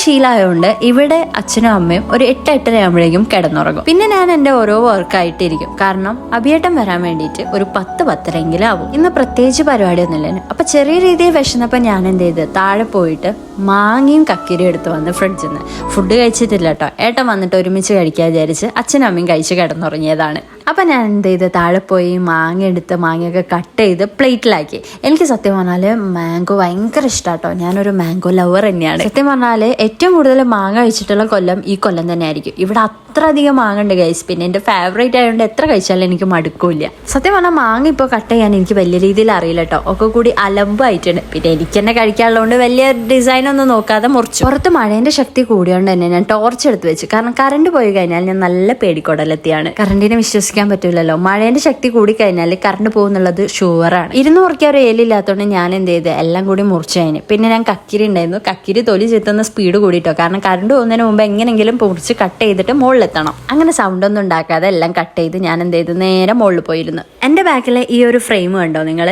ശീലമായതുകൊണ്ട് ഇവിടെ അച്ഛനും അമ്മയും ഒരു 8-8:30 ആകുമ്പോഴേക്കും കിടന്നുറങ്ങും. പിന്നെ ഞാൻ എൻ്റെ ഓരോ വർക്കായിട്ടിരിക്കും. കാരണം അഭിയേട്ടൻ വരാൻ വേണ്ടിയിട്ട് ഒരു 10-10:30 ആവും. ഇന്ന് പ്രത്യേകിച്ച് പരിപാടിയൊന്നുമില്ല. അപ്പൊ ചെറിയ രീതിയിൽ വിശന്നപ്പോൾ ഞാൻ എന്ത് ചെയ്ത് താഴെ പോയിട്ട് മാങ്ങയും കക്കിരിയും എടുത്ത് വന്ന് ഫ്രിഡ്ജിൽ നിന്ന് ഫുഡ് കഴിച്ചിട്ടില്ല കേട്ടോ. ഏട്ടൻ വന്നിട്ട് ഒരുമിച്ച് കഴിക്കാൻ വിചാരിച്ച് അച്ഛനും അമ്മയും കഴിച്ച് കിടന്നുറങ്ങിയതാണ്. അപ്പം ഞാൻ എന്ത് ചെയ്ത് താഴെ പോയി മാങ്ങ എടുത്ത് മാങ്ങയൊക്കെ കട്ട് ചെയ്ത് പ്ലേറ്റിലാക്കി. എനിക്ക് സത്യം പറഞ്ഞാൽ മാംഗോ ഭയങ്കര ഇഷ്ടമാട്ടോ. ഞാനൊരു മാംഗോ ലവർ തന്നെയാണ്. സത്യം പറഞ്ഞാൽ ഏറ്റവും കൂടുതൽ മാങ്ങ കഴിച്ചിട്ടുള്ള കൊല്ലം ഈ കൊല്ലം തന്നെ ആയിരിക്കും. ഇവിടെ അത്ര അധികം മാങ്ങ ഉണ്ട് ഗൈസ്. പിന്നെ എൻ്റെ ഫേവറേറ്റ് ആയതുകൊണ്ട് എത്ര കഴിച്ചാലും എനിക്ക് മടുക്കൂല. സത്യം പറഞ്ഞാൽ മാങ്ങ ഇപ്പോൾ കട്ട് ചെയ്യാൻ എനിക്ക് വലിയ രീതിയിൽ അറിയില്ല കേട്ടോ. ഒക്കെ കൂടി അലമ്പായിട്ടുണ്ട്. പിന്നെ എനിക്ക് തന്നെ കഴിക്കാനുള്ളതുകൊണ്ട് വലിയ ഡിസൈൻ ഒന്നും നോക്കാതെ മുറിച്ചു. പുറത്ത് മഴേന്റെ ശക്തി കൂടിയോണ്ട് തന്നെ ഞാൻ ടോർച്ച് എടുത്ത് വെച്ചു. കാരണം കറണ്ട് പോയി കഴിഞ്ഞാൽ ഞാൻ നല്ല പേടിക്കൊടലെത്തിയാണ്. കറണ്ടിനെ വിശ്വസിക്കാൻ പറ്റൂലല്ലോ. മഴേന്റെ ശക്തി കൂടി കഴിഞ്ഞാൽ കറണ്ട് പോകുന്നുള്ളത് ഷുവറാണ്. 200 ഉറുപ്പിക ഒരു ഏലില്ലാത്തതുകൊണ്ട് ഞാൻ എന്ത് ചെയ്ത് എല്ലാം കൂടി മുറിച്ചതിന്. പിന്നെ ഞാൻ കക്കിരി ഉണ്ടായിരുന്നു. കക്കിരി തൊലി ചെത്തുന്ന സ്പീഡ് കൂടിയിട്ടോ. കാരണം കറണ്ട് പോകുന്നതിന് മുമ്പ് എങ്ങനെയെങ്കിലും മുറിച്ച് കട്ട് ചെയ്തിട്ട് മുകളിലെത്തണം. അങ്ങനെ സൗണ്ട് ഒന്നും ഉണ്ടാക്കാതെ എല്ലാം കട്ട് ചെയ്ത് ഞാൻ എന്ത് ചെയ്ത് നേരെ മുകളിൽ പോയിരുന്നു. എൻ്റെ ബാക്കിലെ ഈ ഒരു ഫ്രെയിം കണ്ടോ നിങ്ങൾ?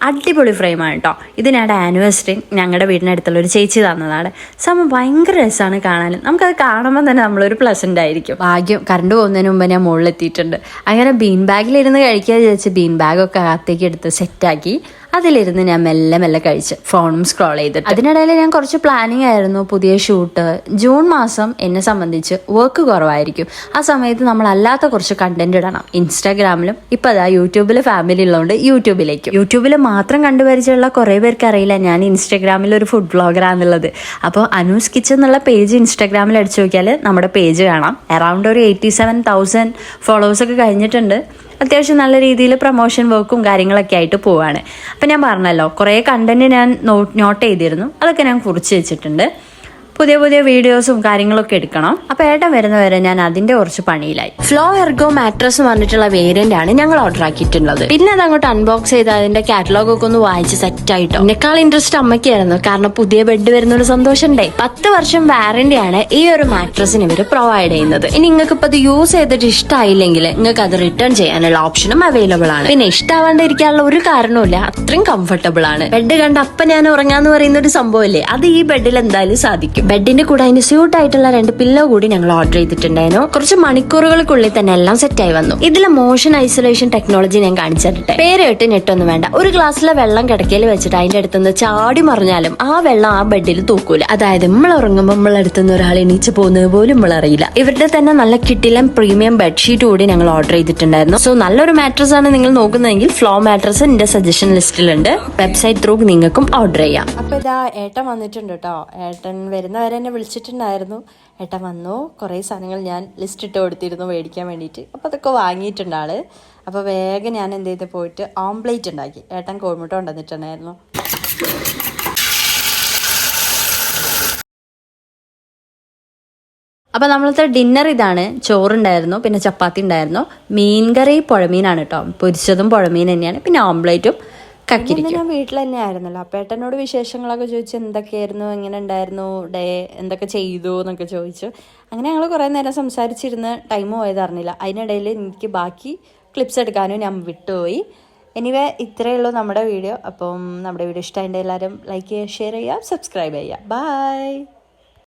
അടിപൊളി ഫ്രെയിമാണ് കേട്ടോ. ഇത് ഞങ്ങളുടെ ആനിവേഴ്സറി ഞങ്ങളുടെ വീടിനടുത്തുള്ള ഒരു ചേച്ചി തന്നതാണ്. സംഭവം ഭയങ്കര രസമാണ് കാണാനും. നമുക്കത് കാണുമ്പോൾ തന്നെ നമ്മളൊരു പ്ലസൻ്റ് ആയിരിക്കും. ഭാഗ്യം കറണ്ട് പോകുന്നതിന് മുമ്പ് ഞാൻ മുകളിലെത്തിയിട്ടുണ്ട്. അങ്ങനെ ബീൻ ബാഗിലിരുന്ന് കഴിക്കുക വിചാരിച്ച് ബീൻ ബാഗൊക്കെ അകത്തേക്ക് എടുത്ത് സെറ്റാക്കി അതിലിരുന്ന് ഞാൻ മെല്ലെ മെല്ലെ കഴിച്ച് ഫോണും സ്ക്രോൾ ചെയ്തിട്ട്. അതിനിടയിൽ ഞാൻ കുറച്ച് പ്ലാനിങ് ആയിരുന്നു. പുതിയ ഷൂട്ട്. ജൂൺ മാസം എന്നെ സംബന്ധിച്ച് വർക്ക് കുറവായിരിക്കും. ആ സമയത്ത് നമ്മളല്ലാത്ത കുറച്ച് കണ്ടന്റ് ഇടണം. ഇൻസ്റ്റാഗ്രാമിലും ഇപ്പം അതാ യൂട്യൂബിൽ ഫാമിലി ഉള്ളതുകൊണ്ട് യൂട്യൂബിൽ മാത്രം കണ്ടുപരിചയമുള്ള കുറേ പേർക്ക് അറിയില്ല ഞാൻ ഇൻസ്റ്റാഗ്രാമിൽ ഒരു ഫുഡ് വ്ളോഗറാന്നുള്ളത്. അപ്പോൾ അനൂസ് കിച്ചൻ എന്നുള്ള പേജ് ഇൻസ്റ്റാഗ്രാമിൽ അടിച്ചു നോക്കിയാൽ നമ്മുടെ പേജ് കാണാം. അറൗണ്ട് ഒരു 87,000 ഫോളോവേഴ്സൊക്കെ കഴിഞ്ഞിട്ടുണ്ട്. അത്യാവശ്യം നല്ല രീതിയിൽ പ്രൊമോഷൻ വർക്കും കാര്യങ്ങളൊക്കെ ആയിട്ട് പോവാണ്. അപ്പം ഞാൻ പറഞ്ഞല്ലോ കുറേ കണ്ടന്റ് ഞാൻ നോട്ട് ചെയ്തിരുന്നു. അതൊക്കെ ഞാൻ കുറിച്ച് വെച്ചിട്ടുണ്ട്. പുതിയ പുതിയ വീഡിയോസും കാര്യങ്ങളൊക്കെ എടുക്കണം. അപ്പൊ ഏട്ടൻ വരുന്നവരെ ഞാൻ അതിന്റെ കുറച്ച് പണിയിലായി. ഫ്ലോ എർഗോ മാട്രസ് പറഞ്ഞിട്ടുള്ള വേരിയന്റ് ആണ് ഞങ്ങൾ ഓർഡർ ആക്കിയിട്ടുള്ളത്. പിന്നെ അത് അങ്ങോട്ട് അൺബോക്സ് ചെയ്ത് അതിന്റെ കാറ്റലോഗ് ഒക്കെ ഒന്ന് വായിച്ച് സെറ്റ് ആയിട്ടോ. എന്നെക്കാൾ ഇൻട്രസ്റ്റ് അമ്മയ്ക്കായിരുന്നു. കാരണം പുതിയ ബെഡ് വരുന്ന ഒരു സന്തോഷം ഉണ്ടേ. 10 വർഷം വാറന്റി ആണ് ഈ ഒരു മാട്രസിന് ഇവര് പ്രൊവൈഡ് ചെയ്യുന്നത്. ഇനി നിങ്ങൾക്ക് ഇപ്പൊ അത് യൂസ് ചെയ്തിട്ട് ഇഷ്ടമായില്ലെങ്കിൽ നിങ്ങൾക്ക് അത് റിട്ടേൺ ചെയ്യാനുള്ള ഓപ്ഷനും അവൈലബിൾ ആണ്. പിന്നെ ഇഷ്ടമാവാണ്ടിരിക്കാനുള്ള ഒരു കാരണവുമില്ല. അത്രയും കംഫർട്ടബിൾ ആണ്. ബെഡ് കണ്ട അപ്പൊ ഞാൻ ഉറങ്ങാന്ന് പറയുന്ന ഒരു സംഭവമില്ലേ, അത് ഈ ബെഡിൽ എന്തായാലും സാധിക്കും. ബെഡിന്റെ കൂടെ അതിന് സ്യൂട്ട് ആയിട്ടുള്ള 2 പില്ലോ കൂടി ഞങ്ങൾ ഓർഡർ ചെയ്തിട്ടുണ്ടായിരുന്നു. കുറച്ച് മണിക്കൂറുകൾക്കുള്ളിൽ തന്നെ എല്ലാം സെറ്റായി വന്നു. ഇതിലെ മോഷൻ ഐസൊലേഷൻ ടെക്നോളജി ഞാൻ കാണിച്ചിട്ടെ. പേര് കേട്ട് നെട്ടൊന്നും വേണ്ട. ഒരു ഗ്ലാസ്സിലെ വെള്ളം കിടക്കയിൽ വെച്ചിട്ട് അതിന്റെ അടുത്തുനിന്ന് ചാടി മറിഞ്ഞാലും ആ വെള്ളം ആ ബെഡിൽ തൂക്കൂല. അതായത് നമ്മൾ ഉറങ്ങുമ്പോൾ നമ്മൾ അടുത്തുനിന്ന് ഒരാൾ എണീച്ച് പോകുന്നത് പോലും നമ്മൾ അറിയില്ല. ഇവരുടെ തന്നെ നല്ല കിട്ടിലം പ്രീമിയം ബെഡ്ഷീറ്റ് കൂടി ഞങ്ങൾ ഓർഡർ ചെയ്തിട്ടുണ്ടായിരുന്നു. സോ നല്ലൊരു മാട്രസ് ആണ് നിങ്ങൾ നോക്കുന്നതെങ്കിൽ ഫ്ലോ മാട്രസ് എന്റെ സജഷൻ ലിസ്റ്റിലുണ്ട്. വെബ്സൈറ്റ് ത്രൂ നിങ്ങൾക്കും ഓർഡർ ചെയ്യാം. അപ്പൊ ഇതാ ഏട്ടൻ വന്നിട്ടുണ്ട് കേട്ടോ. ഏട്ടൻ വരുന്നവരെ എന്നെ വിളിച്ചിട്ടുണ്ടായിരുന്നു. ഏട്ടൻ വന്നു. കുറേ സാധനങ്ങൾ ഞാൻ ലിസ്റ്റ് ഇട്ട് കൊടുത്തിരുന്നു മേടിക്കാൻ വേണ്ടിയിട്ട്. അപ്പോൾ അതൊക്കെ വാങ്ങിയിട്ടുണ്ട് ആള്. അപ്പോൾ വേഗം ഞാൻ എന്ത് ചെയ്ത് പോയിട്ട് ഓംപ്ലേറ്റ് ഉണ്ടാക്കി. ഏട്ടൻ കോഴിമുട്ട കൊണ്ടുവന്നിട്ടുണ്ടായിരുന്നു. അപ്പോൾ നമ്മളത്തെ ഡിന്നർ ഇതാണ്. ചോറുണ്ടായിരുന്നു, പിന്നെ ചപ്പാത്തി ഉണ്ടായിരുന്നു, മീൻകറി പുഴമീനാണ് കേട്ടോ. പൊരിച്ചതും പുഴമീൻ തന്നെയാണ്. പിന്നെ ഓംപ്ലേറ്റും കക്കിരിക്കും. ഞാൻ വീട്ടിൽ തന്നെ ആയിരുന്നല്ലോ. അപ്പോൾ ഏട്ടനോട് വിശേഷങ്ങളൊക്കെ ചോദിച്ചു. എന്തൊക്കെയായിരുന്നു, എങ്ങനെ ഉണ്ടായിരുന്നു ഡേ, എന്തൊക്കെ ചെയ്തു എന്നൊക്കെ ചോദിച്ചു. അങ്ങനെ ഞങ്ങൾ കുറേ നേരം സംസാരിച്ചിരുന്ന് ടൈം പോയത് അറിഞ്ഞില്ല. അതിനിടയിൽ എനിക്ക് ബാക്കി ക്ലിപ്സ് എടുക്കാനും ഞാൻ വിട്ടുപോയി. എനിവേ ഇത്രയേ ഉള്ളൂ നമ്മുടെ വീഡിയോ. അപ്പം നമ്മുടെ വീഡിയോ ഇഷ്ടമായിട്ട് എല്ലാവരും ലൈക്ക് ചെയ്യുക, ഷെയർ ചെയ്യുക, സബ്സ്ക്രൈബ് ചെയ്യുക. ബൈ.